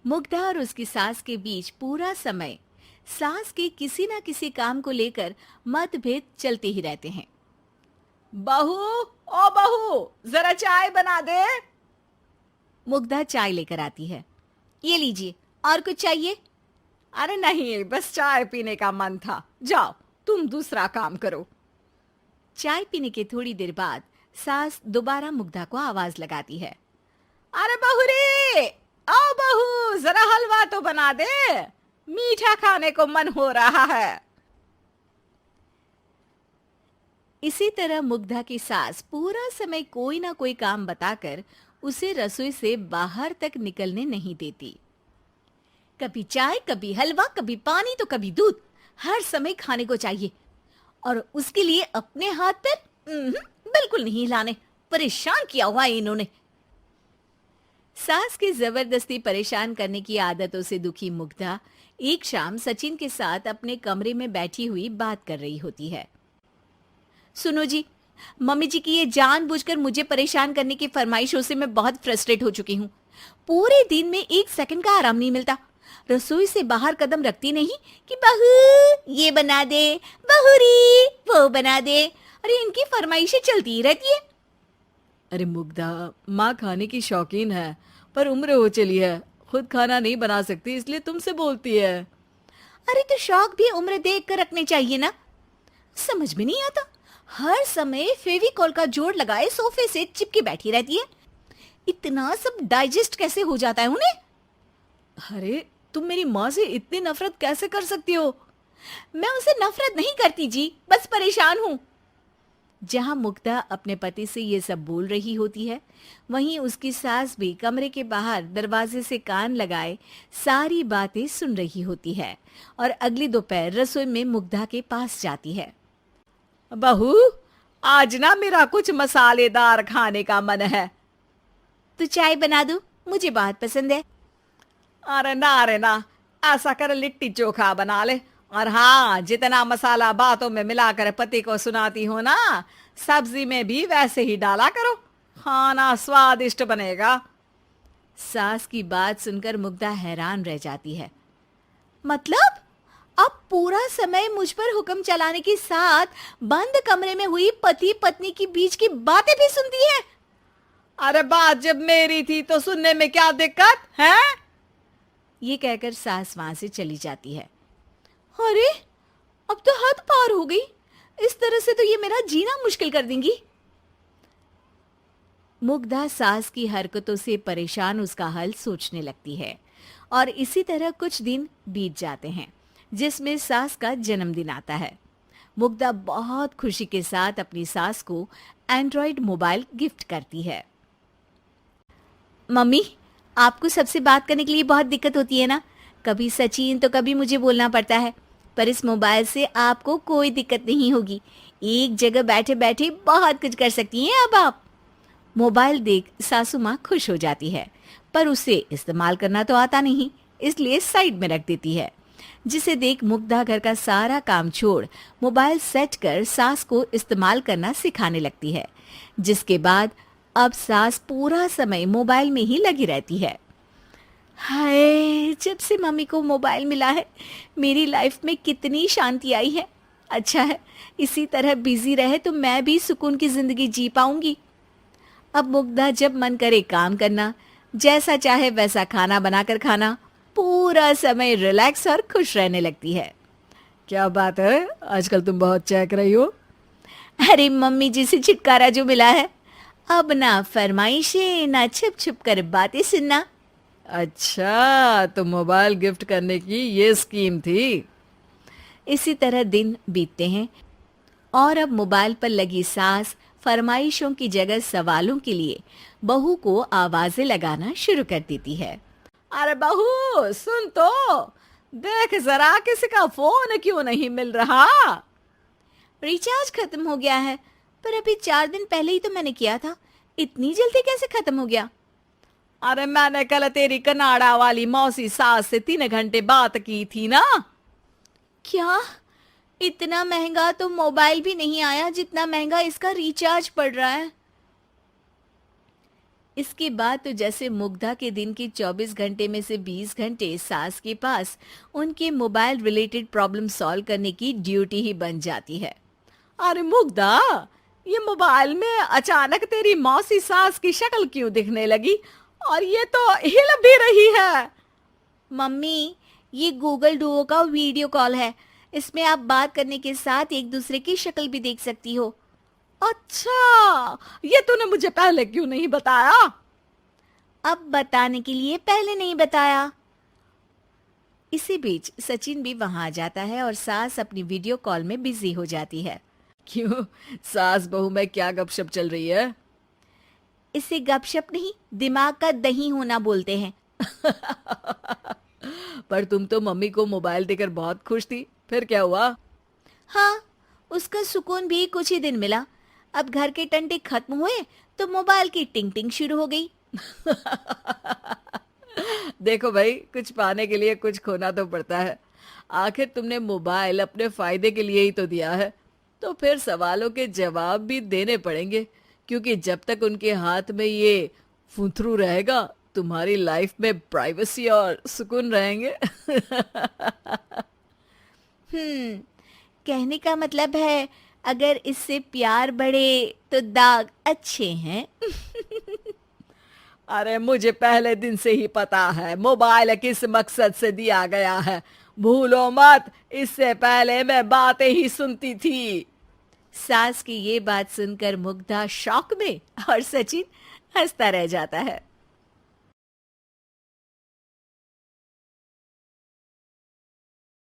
मुग्धा और उसकी सास के बीच पूरा समय सास के किसी न किसी काम को लेकर मतभेद चलते ही रहते हैं। बहू, ओ बहू, जरा चाय बना दे। मुग्धा चाय लेकर आती है। ये लीजिए, और कुछ चाहिए? अरे नहीं, बस चाय पीने का मन था। जाओ, तुम दूसरा काम करो। चाय पीने के थोड़ी देर बाद सास दोबारा मुग्धा को आवाज लगाती है। अरे बहू रे, आओ बहू, जरा हलवा तो बना दे, मीठा खाने को मन हो रहा है। इसी तरह मुग्धा की सास पूरा समय कोई ना कोई काम बताकर उसे रसोई से बाहर तक निकलने नहीं देती। कभी चाय, कभी हलवा, कभी पानी तो कभी दूध, हर समय खाने को चाहिए और उसके लिए अपने हाथ पैर बिल्कुल नहीं हिलाने। परेशान किया हुआ है इन्होंने। सास की जबरदस्ती परेशान करने की आदतों से दुखी मुग्धा एक शाम सचिन के साथ अपने कमरे में बैठी हुई बात कर रही होती है। सुनो जी, मम्मी जी की ये जानबूझकर मुझे परेशान करने की फरमाइशों से मैं बहुत फ्रस्ट्रेट हो चुकी हूँ। पूरे दिन में एक सेकंड का आराम नहीं मिलता। रसोई से बाहर कदम रखती नहीं कि बहू ये बना दे, बहुरी वो बना दे। अरे इनकी फरमाइशें चलती ही रहती है। अरे मुग्धा, माँ खाने की शौकीन है, पर उम्र हो चली है, खुद खाना नहीं बना सकती, इसलिए तुमसे बोलती है। अरे तो शौक भी उम्र देख कर रखने चाहिए ना। समझ में नहीं आता, हर समय फेविकॉल का जोड़ लगाए सोफे से चिपके बैठी रहती है। इतना सब डाइजेस्ट कैसे हो जाता है उन्हें? अरे तुम मेरी माँ से इतनी नफरत कैसे कर सकती हो? मैं उसे नफरत नहीं करती जी, बस परेशान हूँ। जहां मुग्धा अपने पति से ये सब बोल रही होती है, वहीं उसकी सास भी कमरे के बाहर दरवाजे से कान लगाए सारी बातें सुन रही होती है और अगली दोपहर रसोई में मुग्धा के पास जाती है। बहू, आज ना मेरा कुछ मसालेदार खाने का मन है। तो चाय बना दूं? मुझे बहुत पसंद है। अरे ना, ऐसा कर लिट्टी चोखा बना ले। और हाँ, जितना मसाला बातों में मिलाकर पति को सुनाती हो ना, सब्जी में भी वैसे ही डाला करो, खाना स्वादिष्ट बनेगा। सास की बात सुनकर मुग्धा हैरान रह जाती है। मतलब अब पूरा समय मुझ पर हुक्म चलाने के साथ बंद कमरे में हुई पति पत्नी की बीच की बातें भी सुनती है? अरे बात जब मेरी थी तो सुनने में क्या दिक्कत है? ये कहकर सास वहां से चली जाती है। अरे अब तो हद पार हो गई। इस तरह से तो ये मेरा जीना मुश्किल कर देंगी। मुग्धा सास की हरकतों से परेशान उसका हल सोचने लगती है और इसी तरह कुछ दिन बीत जाते हैं, जिसमें सास का जन्मदिन आता है। मुग्धा बहुत खुशी के साथ अपनी सास को एंड्रॉइड मोबाइल गिफ्ट करती है। मम्मी, आपको सबसे बात करने के लिए बहुत दिक्कत होती है ना? कभी सचिन तो कभी मुझे बोलना पड़ता है, पर इस मोबाइल से आपको कोई दिक्कत नहीं होगी। एक जगह बैठे बैठे बहुत कुछ कर सकती हैं अब आप। मोबाइल देख सासू माँ खुश हो जाती है, पर उसे इस्तेमाल करना तो आता नहीं, इसलिए साइड में रख देती है। जिसे देख मुग्धा घर का सारा काम छोड़ मोबाइल सेट कर सास को इस्तेमाल करना सिखाने लगती है, जिसके बाद अब सास पूरा समय मोबाइल में ही लगी रहती है। हाय, जब से मम्मी को मोबाइल मिला है मेरी लाइफ में कितनी शांति आई है। अच्छा है, इसी तरह बिजी रहे तो मैं भी सुकून की जिंदगी जी पाऊंगी। अब मुग्धा जब मन करे काम करना, जैसा चाहे वैसा खाना बनाकर खाना, पूरा समय रिलैक्स और खुश रहने लगती है। क्या बात है, आजकल तुम बहुत चहक रही हो। अरे मम्मी जी से छुटकारा जो मिला है, अब ना फरमाइशें ना छुप छुप कर बातें सुनना। अच्छा, तो मोबाइल गिफ्ट करने की ये स्कीम थी। इसी तरह दिन बीतते हैं और अब मोबाइल पर लगी सास फरमाइशों की जगह सवालों के लिए बहू को आवाजें लगाना शुरू कर देती है। अरे बहू, सुन तो, देख जरा किसी का फोन क्यों नहीं मिल रहा? रिचार्ज खत्म हो गया है, पर अभी 4 दिन पहले ही तो मैंने किया था। इतनी जल्दी कैसे खत्म हो गया? अरे मैंने कल तेरी कनाडा वाली मौसी सास से 3 घंटे बात की थी ना। क्या? इतना महंगा तो मोबाइल भी नहीं आया जितना महंगा इसका रिचार्ज पड़ रहा है। इसके बाद तो जैसे मुग्धा के दिन के 24 घंटे में से 20 घंटे सास के पास उनके मोबाइल रिलेटेड प्रॉब्लम सॉल्व करने की ड्यूटी ही बन जाती है। अरे मुग्धा, ये मोबाइल में अचानक तेरी मौसी सास की शक्ल क्यों दिखने लगी? और ये तो हिल भी रही है। मम्मी, ये गूगल डुओ का वीडियो कॉल है। इसमें आप बात करने के साथ एक दूसरे की शक्ल भी देख सकती हो। अच्छा, ये तूने मुझे पहले क्यों नहीं बताया? अब बताने के लिए पहले नहीं बताया। इसी बीच सचिन भी वहां आ जाता है और सास अपनी वीडियो कॉल में बिजी हो जाती है। क्यों, सास बहू में क्या गपशप चल रही है? इसे गपशप नहीं, दिमाग का दही होना बोलते हैं। पर तुम तो मम्मी को मोबाइल देकर बहुत खुश थी, फिर क्या हुआ? हाँ, उसका सुकून भी कुछ ही दिन मिला। अब घर के टंटे खत्म हुए तो मोबाइल की टिंग टिंग शुरू हो गई। देखो भाई, कुछ पाने के लिए कुछ खोना तो पड़ता है। आखिर तुमने मोबाइल अपने फायदे के लिए ही तो दिया है, तो फिर सवालों के जवाब भी देने पड़ेंगे, क्योंकि जब तक उनके हाथ में ये फुंथरू रहेगा, तुम्हारी लाइफ में प्राइवेसी और सुकून रहेंगे। कहने का मतलब है अगर इससे प्यार बढ़े तो दाग अच्छे हैं। अरे मुझे पहले दिन से ही पता है मोबाइल किस मकसद से दिया गया है। भूलो मत, इससे पहले मैं बातें ही सुनती थी। सास की ये बात सुनकर मुग्धा शॉक में और सचिन हंसता रह जाता है।